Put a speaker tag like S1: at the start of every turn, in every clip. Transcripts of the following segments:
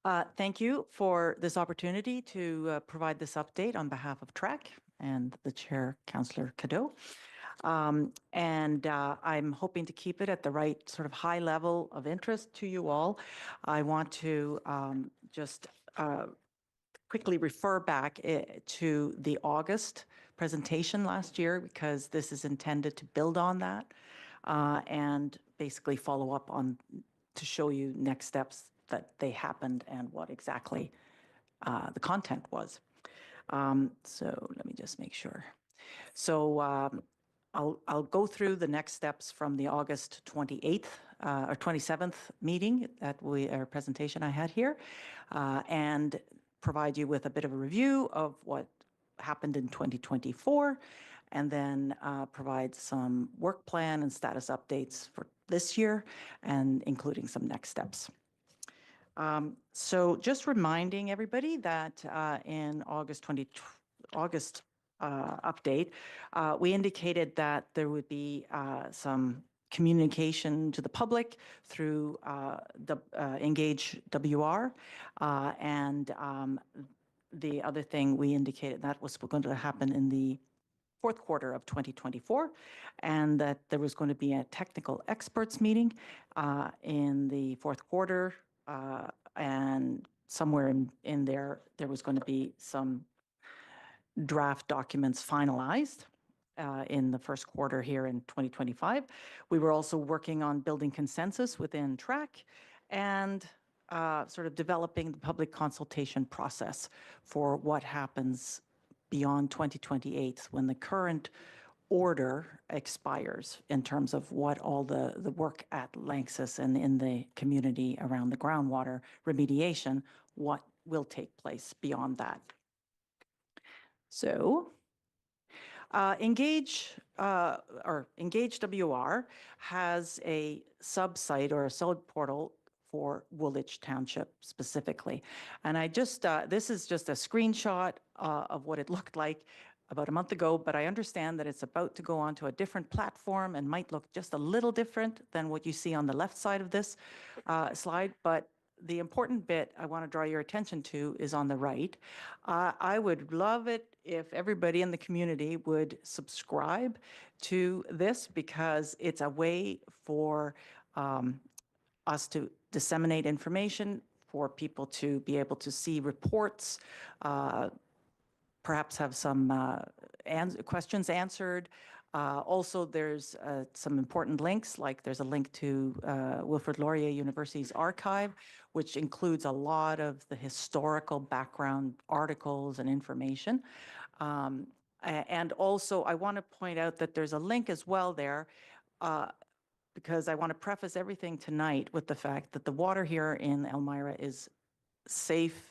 S1: Thank you for this opportunity to provide this update on behalf of TRAC and the Chair, Councillor Cadeau. I'm hoping to keep it at the right sort of high level of interest to you all. I want to just quickly refer back to the August presentation last year, because this is intended to build on that and basically follow up on to show you next steps that they happened and what exactly the content was. So let me just make sure. So I'll go through the next steps from the August 28th or 27th meeting our presentation I had here, and provide you with a bit of a review of what happened in 2024, and then provide some work plan and status updates for this year, and including some next steps. So just reminding everybody that in August update, we indicated that there would be some communication to the public through the Engage WR, and the other thing we indicated that was going to happen in the fourth quarter of 2024, and that there was going to be a technical experts meeting in the fourth quarter, and somewhere in there was going to be some draft documents finalized in the first quarter here in 2025. We were also working on building consensus within TRAC and sort of developing the public consultation process for what happens beyond 2028 when the current order expires, in terms of what all the work at LANXESS and in the community around the groundwater remediation, what will take place beyond that. So Engage WR has a sub-site or a sub-portal for Woolwich Township specifically. And I just, this is just a screenshot of what it looked like about a month ago, but I understand that it's about to go onto a different platform and might look just a little different than what you see on the left side of this slide. But the important bit I want to draw your attention to is on the right. I would love it if everybody in the community would subscribe to this, because it's a way for us to disseminate information, for people to be able to see reports, perhaps have some questions answered. Also, there's some important links, like there's a link to Wilfrid Laurier University's archive, which includes a lot of the historical background articles and information. And also, I want to point out that there's a link as well there, because I want to preface everything tonight with the fact that the water here in Elmira is safe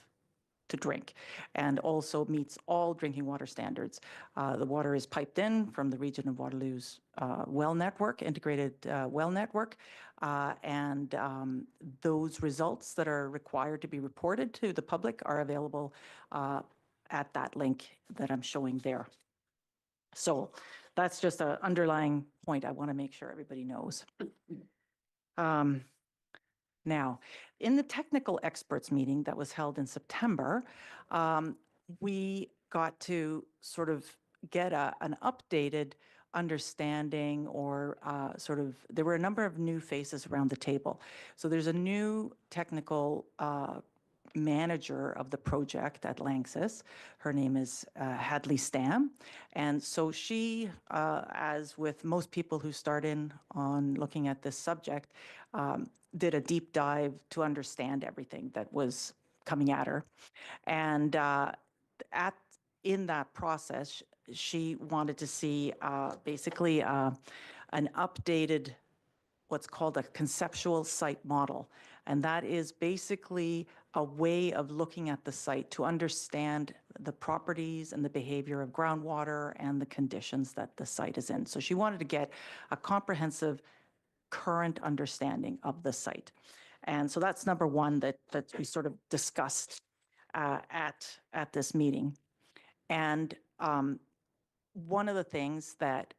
S1: to drink and also meets all drinking water standards. The water is piped in from the region of Waterloo's well network, integrated well network, and those results that are required to be reported to the public are available at that link that I'm showing there. So that's just an underlying point I want to make sure everybody knows. Now, in the technical experts meeting that was held in September, we got to sort of get an updated understanding, or there were a number of new faces around the table. So there's a new technical manager of the project at LANXESS. Her name is Hadley Stam. And so she, as with most people who start in on looking at this subject, did a deep dive to understand everything that was coming at her. And in that process, she wanted to see basically an updated, what's called a conceptual site model. And that is basically a way of looking at the site to understand the properties and the behavior of groundwater and the conditions that the site is in. So she wanted to get a comprehensive current understanding of the site. And so that's number one that we sort of discussed at this meeting. And one of the things that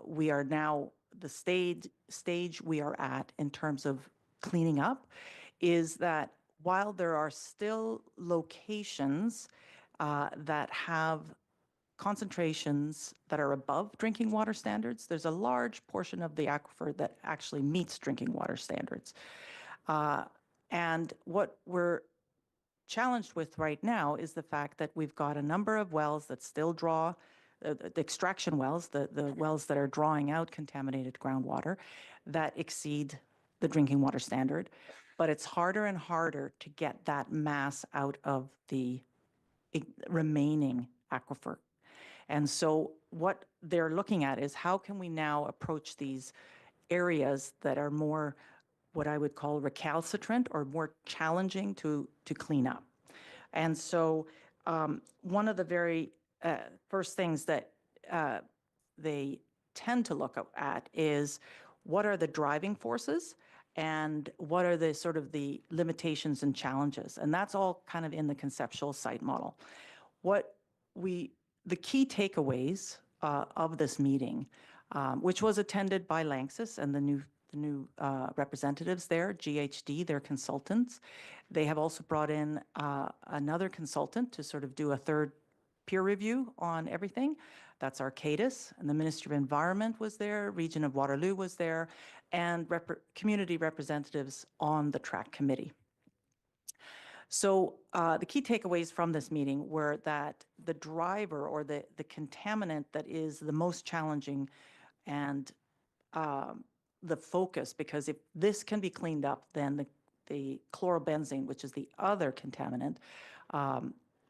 S1: we are now, the stage we are at in terms of cleaning up, is that while there are still locations that have concentrations that are above drinking water standards, there's a large portion of the aquifer that actually meets drinking water standards. And what we're challenged with right now is the fact that we've got a number of wells that still draw, the extraction wells, the wells that are drawing out contaminated groundwater that exceed the drinking water standard. But it's harder and harder to get that mass out of the remaining aquifer. And so what they're looking at is how can we now approach these areas that are more what I would call recalcitrant or more challenging to clean up. And so one of the very first things that they tend to look at is what are the driving forces and what are the sort of the limitations and challenges. And that's all kind of in the conceptual site model. The key takeaways of this meeting, which was attended by Lanxess and the new representatives there, GHD, their consultants. They have also brought in another consultant to sort of do a third peer review on everything. That's Arcadis, and the Ministry of Environment was there, Region of Waterloo was there, and community representatives on the TRAC committee. So the key takeaways from this meeting were that the driver or the contaminant that is the most challenging and the focus, because if this can be cleaned up, then the chlorobenzene, which is the other contaminant,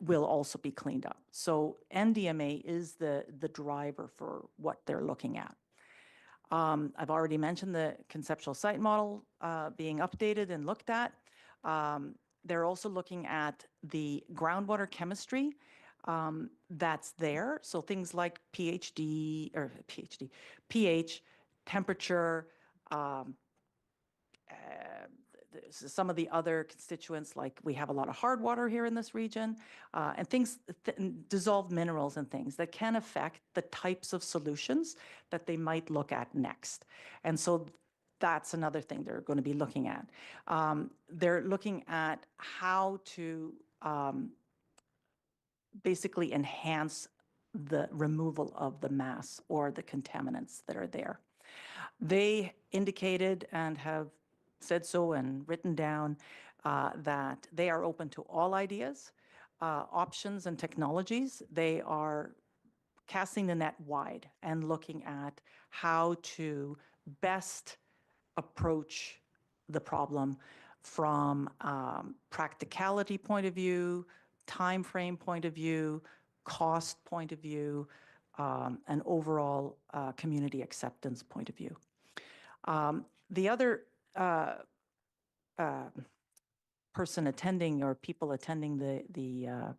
S1: will also be cleaned up. So NDMA is the driver for what they're looking at. I've already mentioned the conceptual site model being updated and looked at. They're also looking at the groundwater chemistry that's there. So things like pH, temperature, some of the other constituents, like we have a lot of hard water here in this region, and things, dissolved minerals and things that can affect the types of solutions that they might look at next. And so that's another thing they're going to be looking at. They're looking at how to basically enhance the removal of the mass or the contaminants that are there. They indicated and have said so and written down that they are open to all ideas, options, and technologies. They are casting the net wide and looking at how to best approach the problem from practicality point of view, time frame point of view, cost point of view, and overall community acceptance point of view. The other person attending or people attending the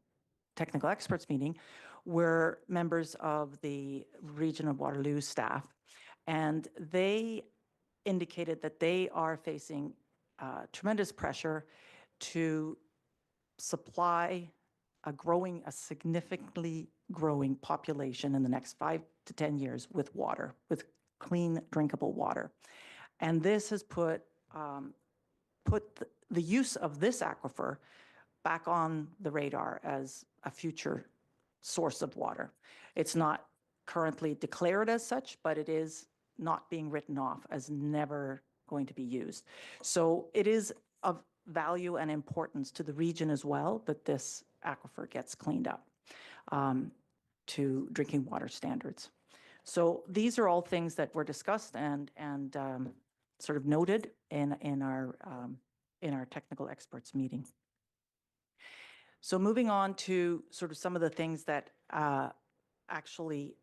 S1: technical experts meeting were members of the Region of Waterloo staff, and they indicated that they are facing tremendous pressure to supply a significantly growing population in the next 5 to 10 years with water, with clean, drinkable water. And this has put the use of this aquifer back on the radar as a future source of water. It's not currently declared as such, but it is not being written off as never going to be used. So it is of value and importance to the region as well that this aquifer gets cleaned up to drinking water standards. So these are all things that were discussed and sort of noted in our technical experts meeting. So moving on to sort of some of the things that actually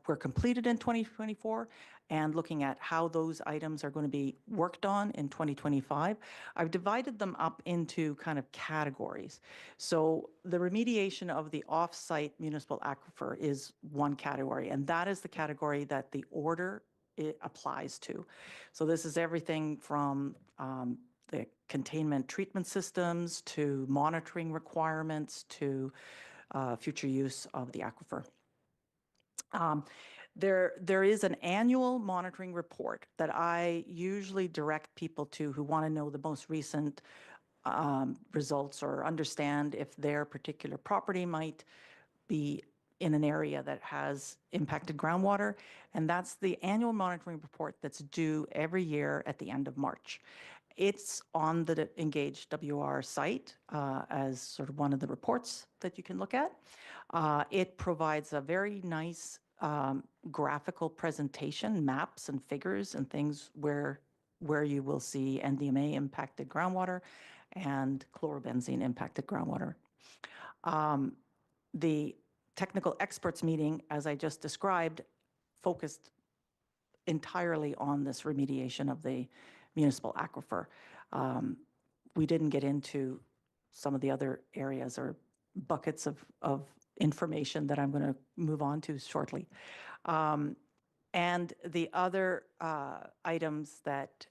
S1: were completed in 2024 and looking at how those items are going to be worked on in 2025. I've divided them up into kind of categories. So the remediation of the off-site municipal aquifer is one category, and that is the category that the order applies to. So this is everything from the containment treatment systems to monitoring requirements to future use of the aquifer. There is an annual monitoring report that I usually direct people to who want to know the most recent results or understand if their particular property might be in an area that has impacted groundwater. And that's the annual monitoring report that's due every year at the end of March. It's on the Engage WR site as sort of one of the reports that you can look at. It provides a very nice graphical presentation, maps and figures and things where you will see NDMA impacted groundwater and chlorobenzene impacted groundwater. The technical experts meeting, as I just described, focused entirely on this remediation of the municipal aquifer. We didn't get into some of the other areas or buckets of information that I'm going to move on to shortly. And the other items that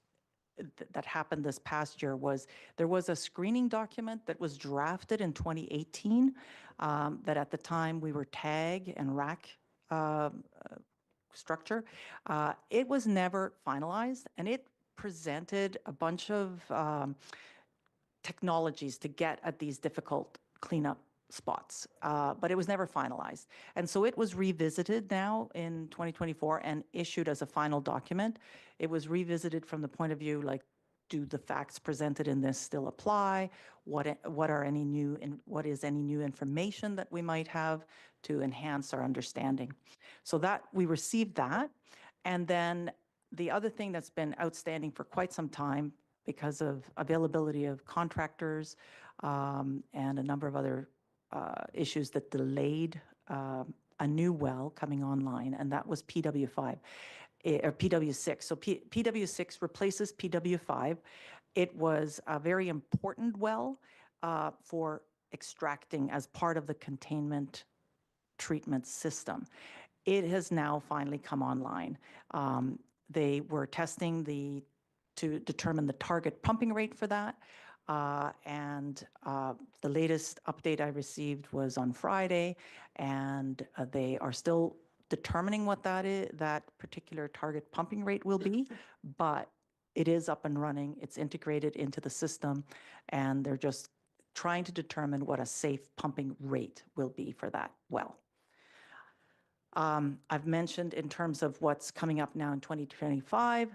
S1: happened this past year was there was a screening document that was drafted in 2018 that at the time we were TAG and RAC structure. It was never finalized, and it presented a bunch of technologies to get at these difficult cleanup spots, but it was never finalized. And so it was revisited now in 2024 and issued as a final document. It was revisited from the point of view, like, do the facts presented in this still apply? What is any new information that we might have to enhance our understanding? So that we received that. And then the other thing that's been outstanding for quite some time because of availability of contractors and a number of other issues that delayed a new well coming online, and that was PW5 or PW6. So PW6 replaces PW5. It was a very important well for extracting as part of the containment treatment system. It has now finally come online. They were testing to determine the target pumping rate for that. And the latest update I received was on Friday, and they are still determining what that particular target pumping rate will be, but it is up and running. It's integrated into the system, and they're just trying to determine what a safe pumping rate will be for that well. I've mentioned in terms of what's coming up now in 2025,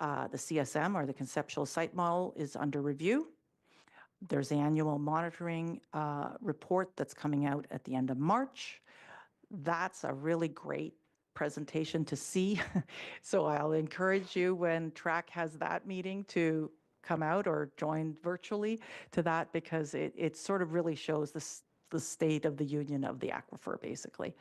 S1: the CSM, or the conceptual site model, is under review. There's the annual monitoring report that's coming out at the end of March. That's a really great presentation to see. So I'll encourage you when TRAC has that meeting to come out or join virtually to that, because it sort of really shows the state of the union of the aquifer, basically.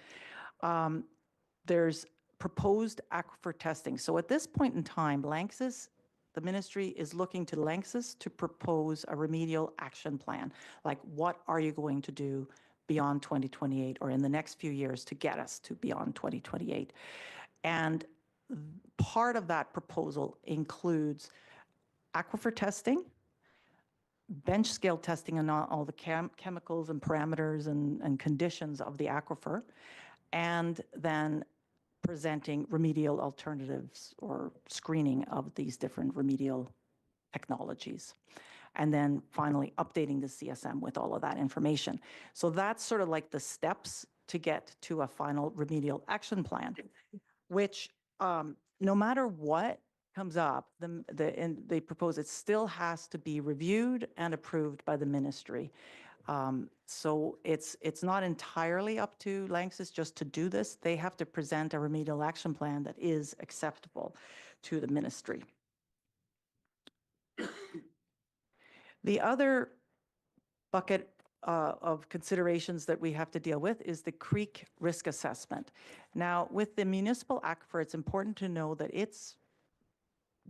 S1: There's proposed aquifer testing. So at this point in time, LANXESS, the ministry is looking to LANXESS to propose a remedial action plan. Like, what are you going to do beyond 2028 or in the next few years to get us to beyond 2028? And part of that proposal includes aquifer testing, bench scale testing on all the chemicals and parameters and conditions of the aquifer, and then presenting remedial alternatives or screening of these different remedial technologies. And then finally updating the CSM with all of that information. So that's sort of like the steps to get to a final remedial action plan, which no matter what comes up, they propose it still has to be reviewed and approved by the ministry. So it's not entirely up to LANXESS just to do this. They have to present a remedial action plan that is acceptable to the ministry. The other bucket of considerations that we have to deal with is the creek risk assessment. Now, with the municipal aquifer, it's important to know that it's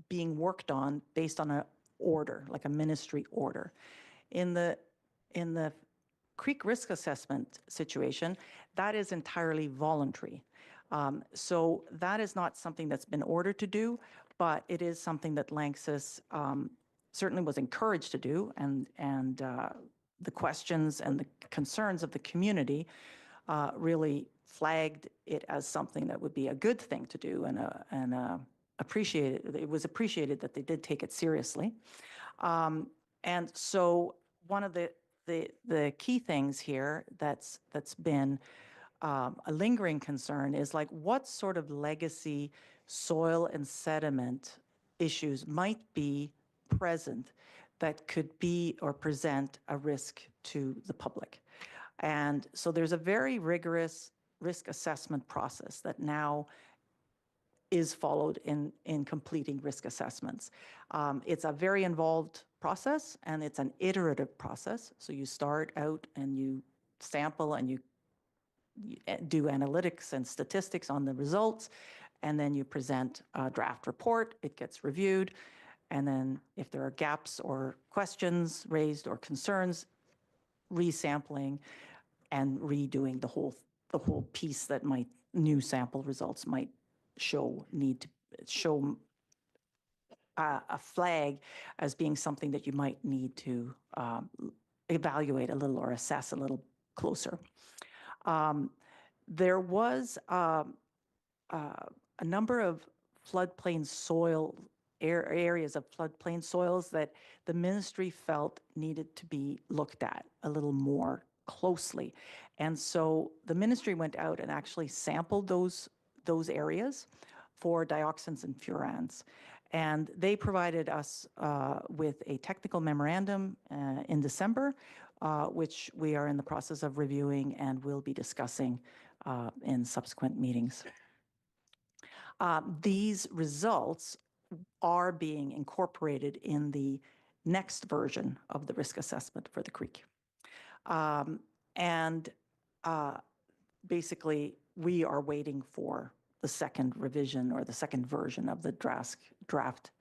S1: being worked on based on an order, like a ministry order. In the creek risk assessment situation, that is entirely voluntary. So that is not something that's been ordered to do, but it is something that LANXESS certainly was encouraged to do, and the questions and the concerns of the community really flagged it as something that would be a good thing to do, and appreciated. It was appreciated that they did take it seriously. And so one of the key things here that's been a lingering concern is like what sort of legacy soil and sediment issues might be present that could be or present a risk to the public. And so there's a very rigorous risk assessment process that now is followed in completing risk assessments. It's a very involved process, and it's an iterative process. So you start out and you sample and you do analytics and statistics on the results, and then you present a draft report. It gets reviewed, and then if there are gaps or questions raised or concerns, resampling and redoing the whole piece that might new sample results might need to show a flag as being something that you might need to evaluate a little or assess a little closer. There was a number of floodplain soil areas of floodplain soils that the ministry felt needed to be looked at a little more closely. And so the ministry went out and actually sampled those areas for dioxins and furans. And they provided us with a technical memorandum in December, which we are in the process of reviewing and will be discussing in subsequent meetings. These results are being incorporated in the next version of the risk assessment for the creek. Basically, we are waiting for the second revision or the second version of the draft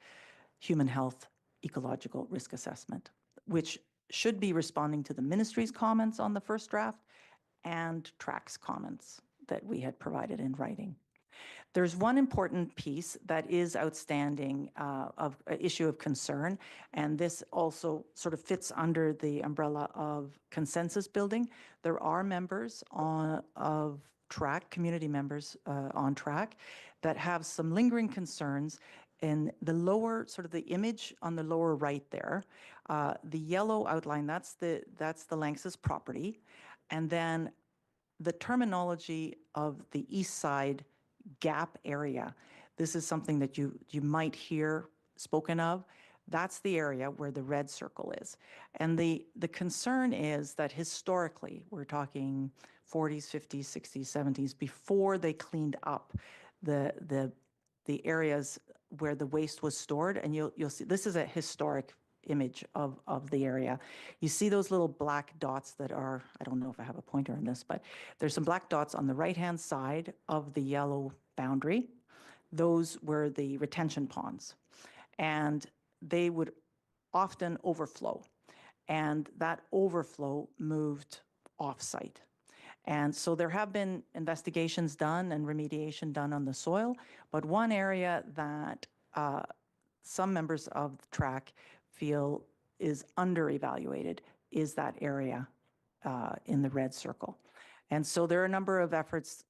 S1: human health ecological risk assessment, which should be responding to the ministry's comments on the first draft and TRAC's comments that we had provided in writing. There's one important piece that is outstanding of issue of concern, and this also sort of fits under the umbrella of consensus building. There are members of TRAC, community members on TRAC, that have some lingering concerns in the lower, sort of the image on the lower right there. The yellow outline, that's the Lanxess property, and then the terminology of the east side gap area. This is something that you might hear spoken of. That's the area where the red circle is. And the concern is that historically, we're talking 40s, 50s, 60s, 70s, before they cleaned up the areas where the waste was stored. And you'll see, this is a historic image of the area. You see those little black dots that are, I don't know if I have a pointer on this, but there's some black dots on the right-hand side of the yellow boundary. Those were the retention ponds, and they would often overflow, and that overflow moved off-site. And so there have been investigations done and remediation done on the soil, but one area that some members of the TRAC feel is under-evaluated is that area in the red circle. And so there are a number of efforts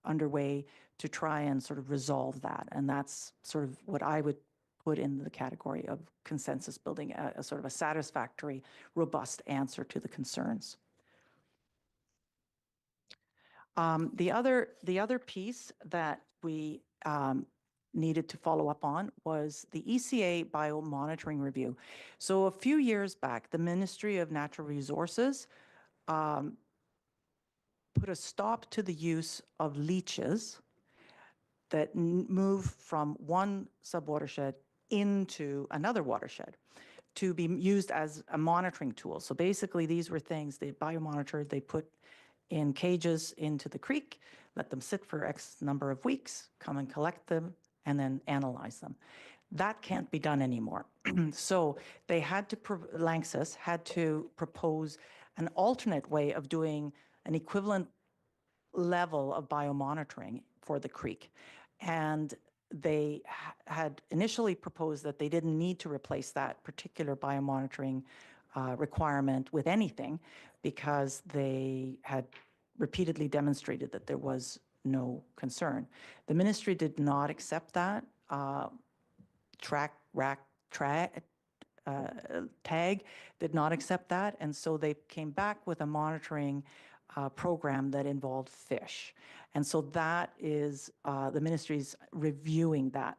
S1: underway to try and sort of resolve that. And that's sort of what I would put in the category of consensus building, a sort of a satisfactory, robust answer to the concerns. The other piece that we needed to follow up on was the ECA biomonitoring review. So a few years back, the Ministry of Natural Resources put a stop to the use of leaches that move from one subwatershed into another watershed to be used as a monitoring tool. So basically, these were things they biomonitored, they put in cages into the creek, let them sit for X number of weeks, come and collect them, and then analyze them. That can't be done anymore. So they had to, Lanxess had to propose an alternate way of doing an equivalent level of biomonitoring for the creek. And they had initially proposed that they didn't need to replace that particular biomonitoring requirement with anything because they had repeatedly demonstrated that there was no concern. The ministry did not accept that. TRAC tag did not accept that, and so they came back with a monitoring program that involved fish. And so that is, the ministry's reviewing that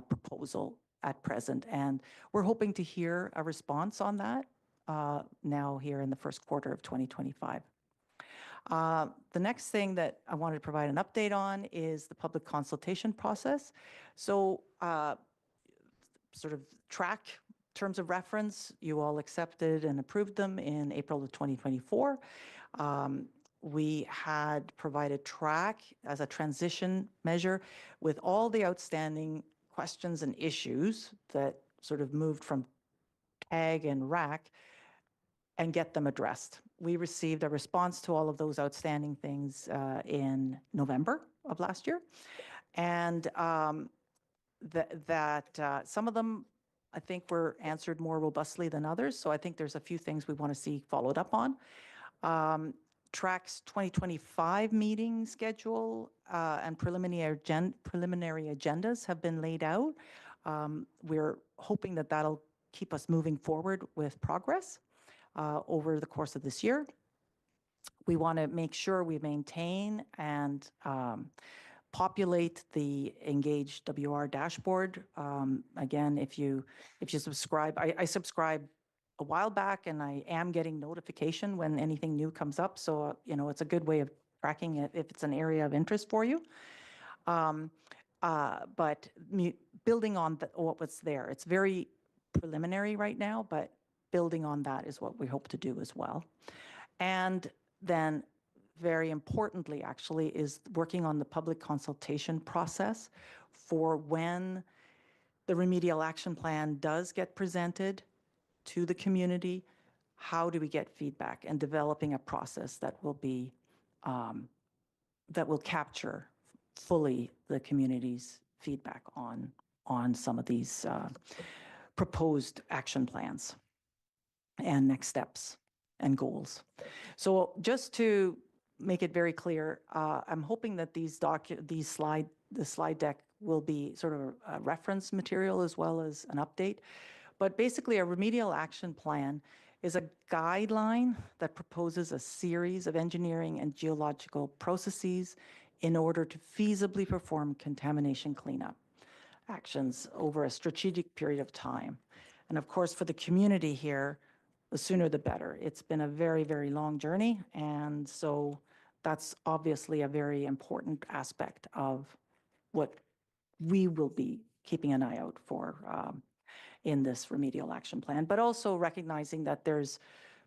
S1: proposal at present, and we're hoping to hear a response on that now here in the first quarter of 2025. The next thing that I wanted to provide an update on is the public consultation process. So sort of TRAC terms of reference, you all accepted and approved them in April of 2024. We had provided TRAC as a transition measure with all the outstanding questions and issues that sort of moved from TAG and RAC and get them addressed. We received a response to all of those outstanding things in November of last year. And some of them, I think, were answered more robustly than others. So I think there's a few things we want to see followed up on. TRAC's 2025 meeting schedule and preliminary agendas have been laid out. We're hoping that that'll keep us moving forward with progress over the course of this year. We want to make sure we maintain and populate the Engage WR dashboard. Again, if you subscribe, I subscribe a while back, and I am getting notification when anything new comes up. So, it's a good way of tracking it if it's an area of interest for you. But building on what was there, it's very preliminary right now, but building on that is what we hope to do as well. And then very importantly, actually, is working on the public consultation process for when the remedial action plan does get presented to the community. How do we get feedback, and developing a process that will be that will capture fully the community's feedback on some of these proposed action plans and next steps and goals. So just to make it very clear, I'm hoping that the slide deck will be sort of a reference material as well as an update. But basically, a remedial action plan is a guideline that proposes a series of engineering and geological processes in order to feasibly perform contamination cleanup actions over a strategic period of time. And of course, for the community here, the sooner the better. It's been a very, very long journey, and so that's obviously a very important aspect of what we will be keeping an eye out for in this remedial action plan, but also recognizing that there's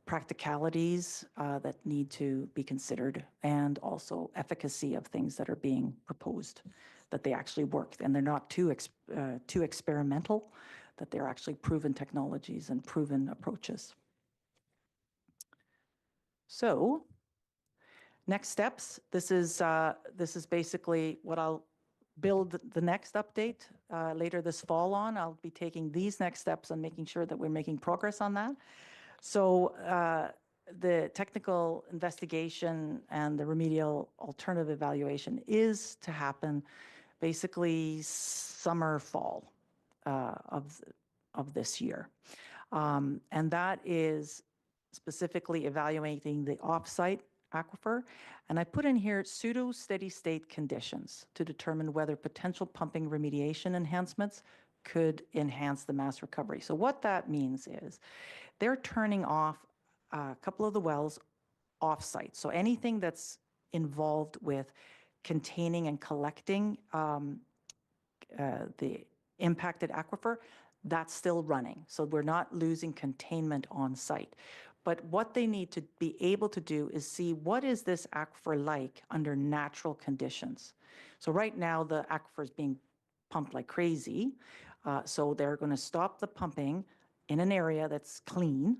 S1: practicalities that need to be considered, and also efficacy of things that are being proposed, that they actually work and they're not too experimental, that they're actually proven technologies and proven approaches. So next steps, this is basically what I'll build the next update later this fall on. I'll be taking these next steps and making sure that we're making progress on that. So the technical investigation and the remedial alternative evaluation is to happen basically summer, fall of this year. And that is specifically evaluating the off-site aquifer. And I put in here pseudo steady state conditions to determine whether potential pumping remediation enhancements could enhance the mass recovery. So what that means is they're turning off a couple of the wells off-site. So anything that's involved with containing and collecting the impacted aquifer, that's still running. So we're not losing containment on site. But what they need to be able to do is see, what is this aquifer like under natural conditions? So right now the aquifer is being pumped like crazy. So they're going to stop the pumping in an area that's clean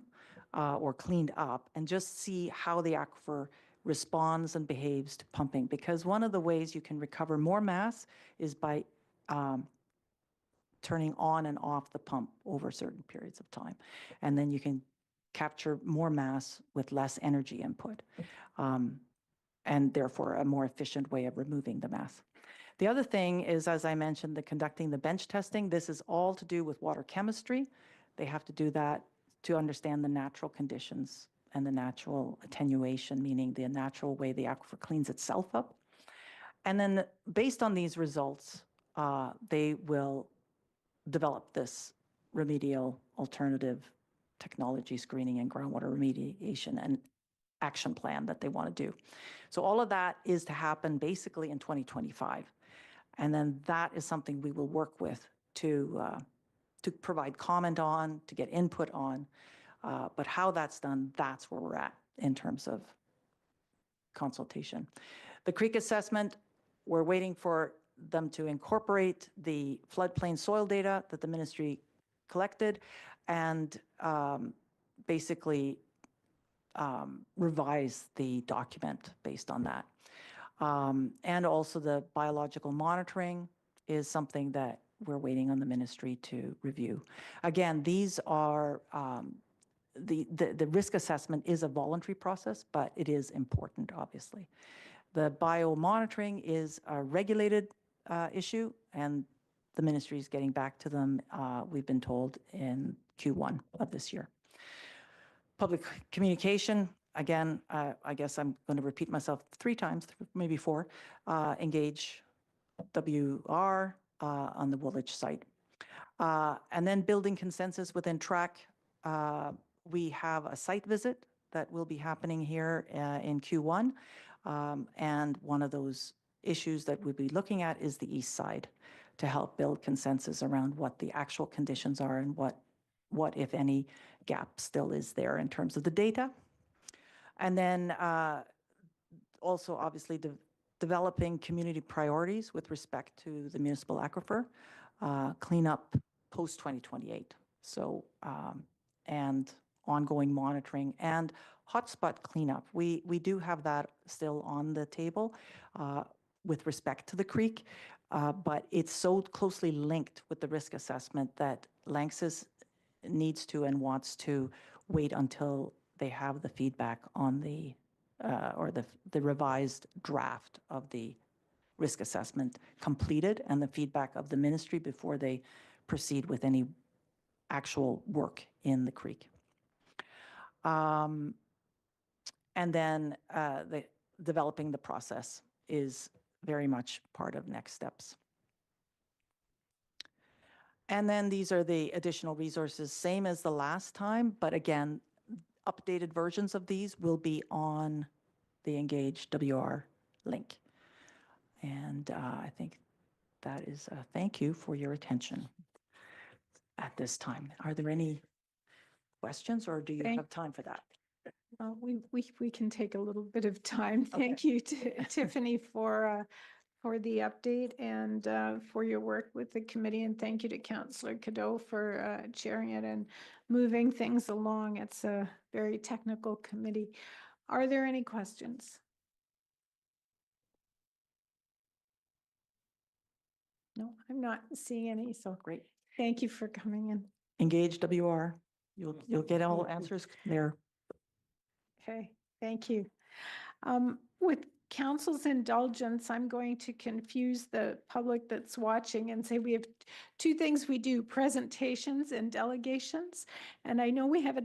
S1: or cleaned up, and just see how the aquifer responds and behaves to pumping. Because one of the ways you can recover more mass is by turning on and off the pump over certain periods of time. And then you can capture more mass with less energy input, and therefore a more efficient way of removing the mass. The other thing is, as I mentioned, conducting the bench testing. This is all to do with water chemistry. They have to do that to understand the natural conditions and the natural attenuation, meaning the natural way the aquifer cleans itself up. And then based on these results, they will develop this remedial alternative technology screening and groundwater remediation and action plan that they want to do. So all of that is to happen basically in 2025. And then that is something we will work with to provide comment on, to get input on. But how that's done, that's where we're at in terms of consultation. The creek assessment, we're waiting for them to incorporate the floodplain soil data that the ministry collected and basically revise the document based on that. And also the biological monitoring is something that we're waiting on the ministry to review. Again, these are, the risk assessment is a voluntary process, but it is important, obviously. The biomonitoring is a regulated issue, and the ministry is getting back to them, we've been told, in Q1 of this year. Public communication, again, I guess I'm going to repeat myself 3 times, maybe 4, engage WR on the Woolwich site. And then building consensus within TRAC. We have a site visit that will be happening here in Q1. And one of those issues that we'll be looking at is the east side to help build consensus around what the actual conditions are and what if any, gap still is there in terms of the data. And then also, obviously, developing community priorities with respect to the municipal aquifer, cleanup post-2028. So, and ongoing monitoring and hotspot cleanup. We do have that still on the table with respect to the creek, but it's so closely linked with the risk assessment that Lanxess needs to and wants to wait until they have the feedback on the or the revised draft of the risk assessment completed and the feedback of the ministry before they proceed with any actual work in the creek. And then developing the process is very much part of next steps. And then these are the additional resources, same as the last time, but again, updated versions of these will be on the Engage WR link. And I think that is a thank you for your attention at this time. Are there any questions, or do you have time for that?
S2: We can take a little bit of time. Thank you to Tiffany for the update and for your work with the committee, and thank you to Councillor Cadeau for chairing it and moving things along. It's a very technical committee. Are there any questions? No, I'm not seeing any. So
S1: Great.
S2: Thank you for coming in.
S1: Engage WR. You'll get all answers there.
S2: Okay, thank you. With council's indulgence, I'm going to confuse the public that's watching and say we have 2 things we do: presentations and delegations. And I know we have a